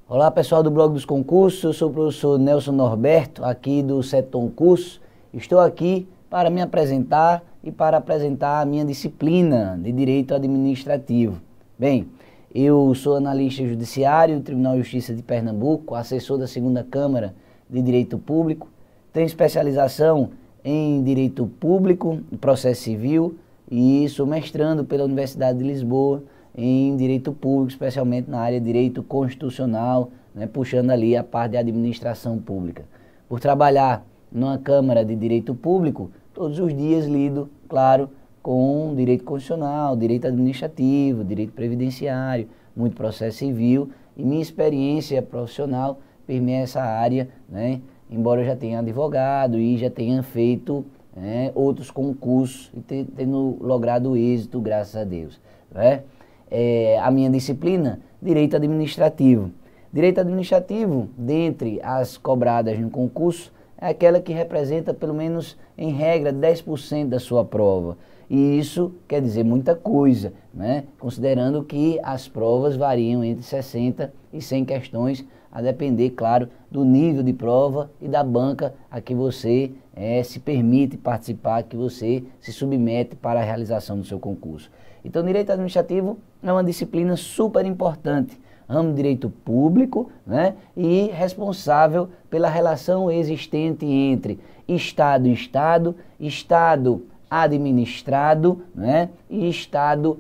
Olá pessoal do blog dos concursos, eu sou o professor Nelson Norberto, aqui do Seton Curso. Estou aqui para me apresentar e para apresentar a minha disciplina de Direito Administrativo. Bem, eu sou analista judiciário do Tribunal de Justiça de Pernambuco, assessor da 2ª Câmara de Direito Público, tenho especialização em Direito Público, Processo Civil e sou mestrando pela Universidade de Lisboa em Direito Público, especialmente na área de Direito Constitucional, puxando ali a parte de Administração Pública. Por trabalhar numa Câmara de Direito Público, todos os dias lido, claro, com Direito Constitucional, Direito Administrativo, Direito Previdenciário, muito Processo Civil, e minha experiência profissional permeia essa área, embora eu já tenha advogado e já tenha feito outros concursos e tendo logrado êxito, graças a Deus. A minha disciplina, Direito Administrativo. Direito Administrativo, dentre as cobradas no concurso, é aquela que representa pelo menos, em regra, 10% da sua prova. E isso quer dizer muita coisa, considerando que as provas variam entre 60 e 100 questões, a depender, claro, do nível de prova e da banca a que você se permite participar, que você se submete para a realização do seu concurso. Então, Direito Administrativo é uma disciplina super importante, ramo Direito Público, e responsável pela relação existente entre Estado e Estado, Estado administrado, e Estado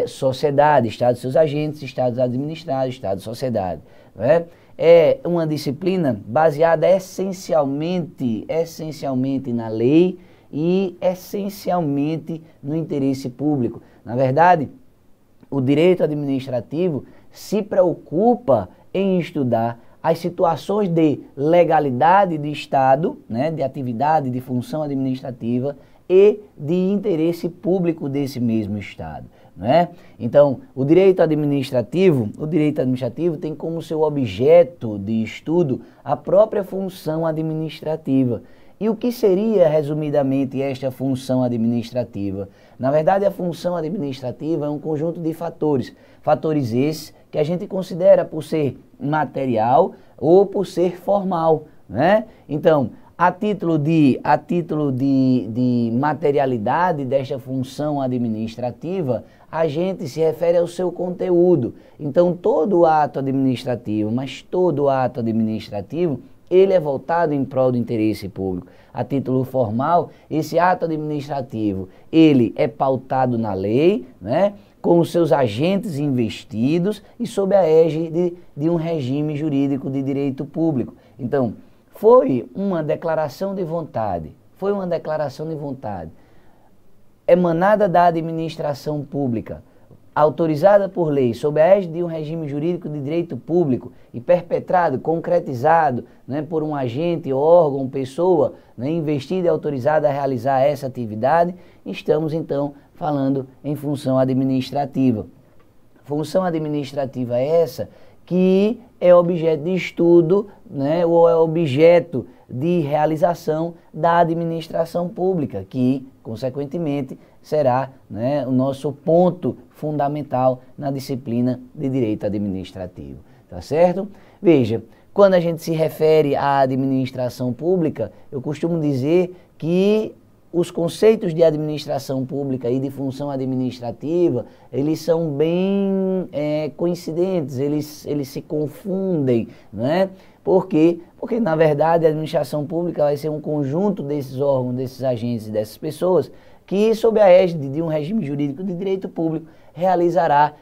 sociedade, Estado e seus agentes, Estados administrados, Estado e sociedade. É uma disciplina baseada essencialmente na lei e essencialmente no interesse público. Na verdade, o direito administrativo se preocupa em estudar as situações de legalidade de Estado, de atividade, de função administrativa e de interesse público desse mesmo Estado. Então, o direito administrativo tem como seu objeto de estudo a própria função administrativa. E o que seria, resumidamente, esta função administrativa? Na verdade, a função administrativa é um conjunto de fatores. Fatores esses que a gente considera por ser material ou por ser formal. Então, a título de materialidade desta função administrativa, a gente se refere ao seu conteúdo. Então, todo ato administrativo, ele é voltado em prol do interesse público. A título formal, esse ato administrativo, ele é pautado na lei, com os seus agentes investidos e sob a égide de um regime jurídico de direito público. Então, foi uma declaração de vontade, emanada da administração pública, autorizada por lei, sob a égide de um regime jurídico de direito público e perpetrado, concretizado por um agente, órgão, pessoa investida e autorizada a realizar essa atividade, estamos então falando em função administrativa. Função administrativa essa que é objeto de estudo, ou é objeto de realização da administração pública, que, consequentemente, será o nosso ponto fundamental na disciplina de Direito Administrativo. Tá certo? Veja, quando a gente se refere à administração pública, eu costumo dizer que os conceitos de administração pública e de função administrativa, eles são bem coincidentes, eles se confundem, Por quê? Porque, na verdade, a administração pública vai ser um conjunto desses órgãos, desses agentes e dessas pessoas que, sob a égide de um regime jurídico de direito público, realizará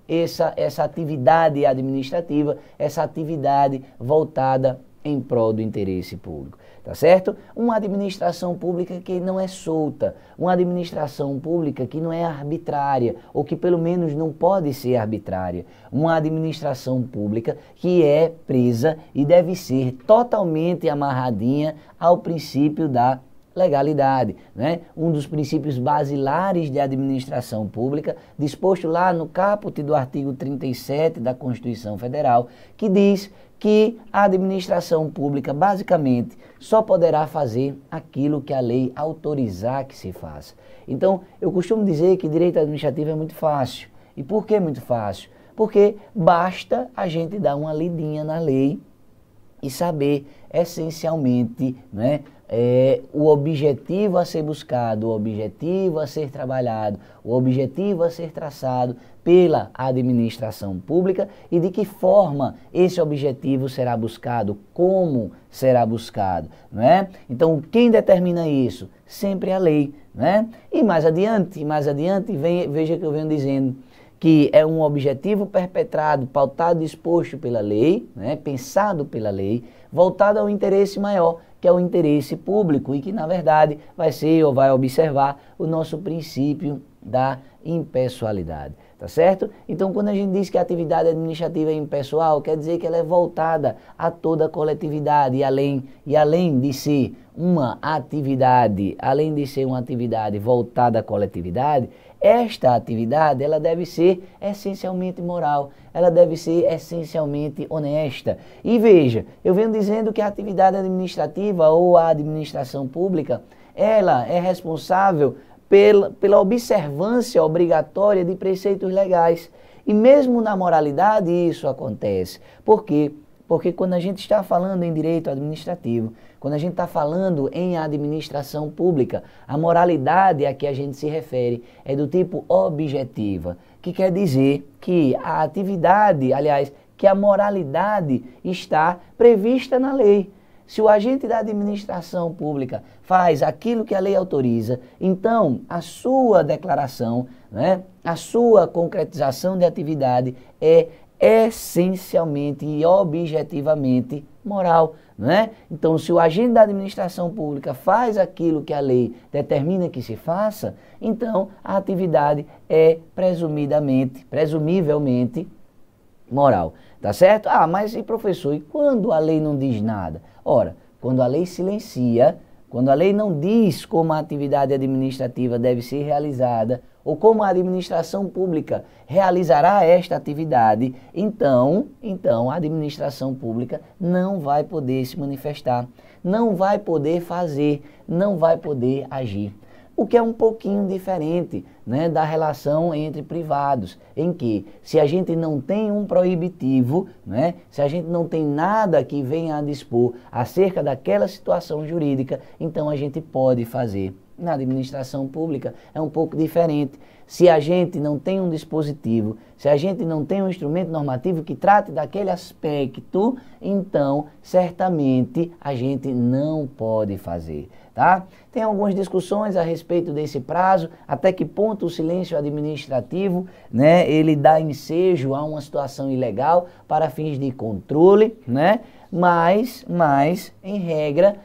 essa atividade administrativa, essa atividade voltada em prol do interesse público. Tá certo? Uma administração pública que não é solta, uma administração pública que não é arbitrária, ou que pelo menos não pode ser arbitrária, uma administração pública que é presa e deve ser totalmente amarradinha ao princípio da legalidade, Um dos princípios basilares de administração pública, disposto lá no caput do artigo 37 da Constituição Federal, que diz que a administração pública, basicamente, só poderá fazer aquilo que a lei autorizar que se faça. Então, eu costumo dizer que direito administrativo é muito fácil. E por que muito fácil? Porque basta a gente dar uma lidinha na lei e saber essencialmente, né, o objetivo a ser buscado, o objetivo a ser trabalhado, o objetivo a ser traçado pela administração pública e de que forma esse objetivo será buscado, como será buscado, não é? Então, quem determina isso? Sempre a lei, né? E mais adiante, veja que eu venho dizendo que é um objetivo perpetrado, pautado e exposto pela lei, né, pensado pela lei, voltado ao interesse maior, que é o interesse público e que, na verdade, vai ser ou vai observar o nosso princípio da impessoalidade, tá certo? Então, quando a gente diz que a atividade administrativa é impessoal, quer dizer que ela é voltada a toda a coletividade e além de ser uma atividade, voltada à coletividade, esta atividade ela deve ser essencialmente moral, ela deve ser essencialmente honesta. E veja, eu venho dizendo que a atividade administrativa ou a administração pública, ela é responsável pela observância obrigatória de preceitos legais. E mesmo na moralidade isso acontece. Por quê? Porque quando a gente está falando em direito administrativo, quando a gente está falando em administração pública, a moralidade a que a gente se refere é do tipo objetiva, que quer dizer que a atividade, aliás, que a moralidade está prevista na lei. Se o agente da administração pública faz aquilo que a lei autoriza, então a sua declaração, né, a sua concretização de atividade é essencialmente e objetivamente moral, não é? Então, se o agente da administração pública faz aquilo que a lei determina que se faça, então a atividade é presumivelmente moral, tá certo? Ah, mas e professor, e quando a lei não diz nada? Ora, quando a lei silencia, quando a lei não diz como a atividade administrativa deve ser realizada, ou como a administração pública realizará esta atividade, então a administração pública não vai poder se manifestar, não vai poder fazer, não vai poder agir. O que é um pouquinho diferente, né, da relação entre privados, em que se a gente não tem um proibitivo, né, se a gente não tem nada que venha a dispor acerca daquela situação jurídica, então a gente pode fazer. Na administração pública é um pouco diferente. Se a gente não tem um dispositivo, se a gente não tem um instrumento normativo que trate daquele aspecto, então certamente a gente não pode fazer, tá? Tem algumas discussões a respeito desse prazo, até que ponto o silêncio administrativo, né, ele dá ensejo a uma situação ilegal para fins de controle, né? Mas, em regra,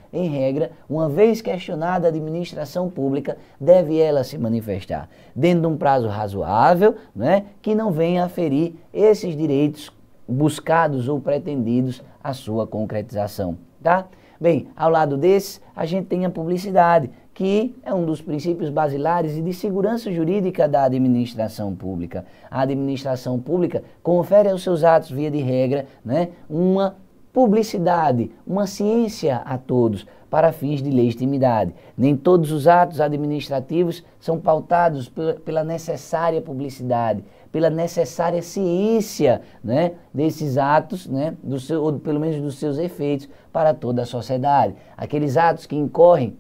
uma vez questionada a administração pública, deve ela se manifestar dentro de um prazo razoável, né, que não venha a ferir esses direitos buscados ou pretendidos à sua concretização, tá? Bem, ao lado desse, a gente tem a publicidade, que é um dos princípios basilares e de segurança jurídica da administração pública. A administração pública confere aos seus atos, via de regra, né, uma publicidade, uma ciência a todos, para fins de legitimidade. Nem todos os atos administrativos são pautados pela necessária publicidade, pela necessária ciência, né, desses atos, né, ou pelo menos dos seus efeitos para toda a sociedade. Aqueles atos que incorrem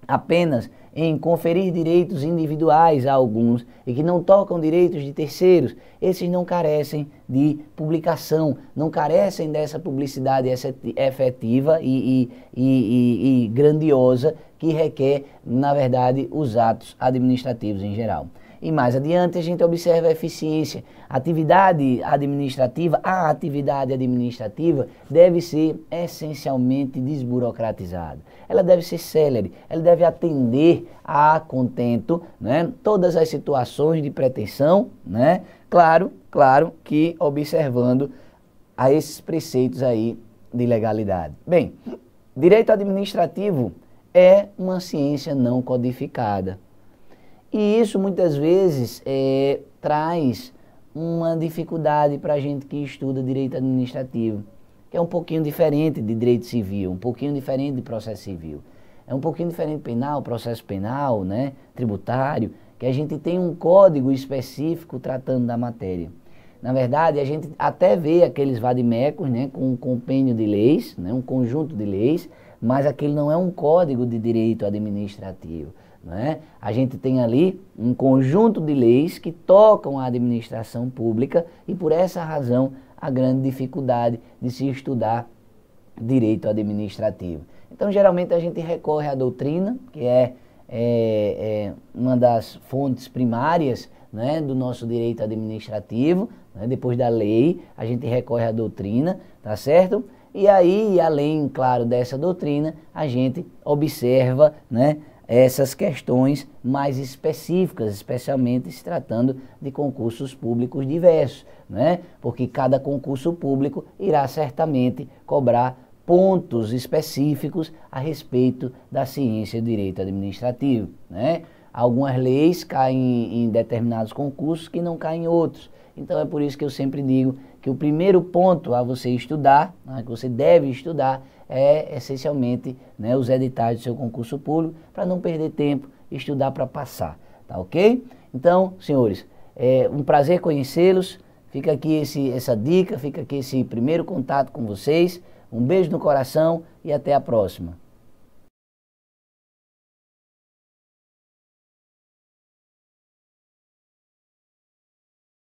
apenas em conferir direitos individuais a alguns e que não tocam direitos de terceiros, esses não carecem de publicação, não carecem dessa publicidade efetiva e grandiosa que requer, na verdade, os atos administrativos em geral. E mais adiante a gente observa a eficiência. A atividade administrativa deve ser essencialmente desburocratizada. Ela deve ser célere, ela deve atender a contento, né, todas as situações de pretensão, né, claro que observando a esses preceitos aí de legalidade. Bem, direito administrativo é uma ciência não codificada. E isso muitas vezes traz uma dificuldade para a gente que estuda direito administrativo, que é um pouquinho diferente de direito civil, um pouquinho diferente de processo civil. É um pouquinho diferente de penal, processo penal, né, tributário, que a gente tem um código específico tratando da matéria. Na verdade, a gente até vê aqueles vademecums, né, com um compêndio de leis, né, um conjunto de leis, mas aquele não é um código de direito administrativo. Né? A gente tem ali um conjunto de leis que tocam a administração pública e por essa razão a grande dificuldade de se estudar direito administrativo. Então, geralmente a gente recorre à doutrina, que é uma das fontes primárias, né, do nosso direito administrativo, né? Depois da lei, a gente recorre à doutrina, tá certo? E aí, além, claro, dessa doutrina, a gente observa, né, essas questões mais específicas, especialmente se tratando de concursos públicos diversos, né? Porque cada concurso público irá certamente cobrar pontos específicos a respeito da ciência do direito administrativo, né? Algumas leis caem em determinados concursos que não caem em outros. Então é por isso que eu sempre digo que o primeiro ponto a você estudar, né, que você deve estudar, é essencialmente, né, os editais do seu concurso público, para não perder tempo e estudar para passar, tá ok? Então, senhores, é um prazer conhecê-los, fica aqui essa dica, fica aqui esse primeiro contato com vocês, um beijo no coração e até a próxima.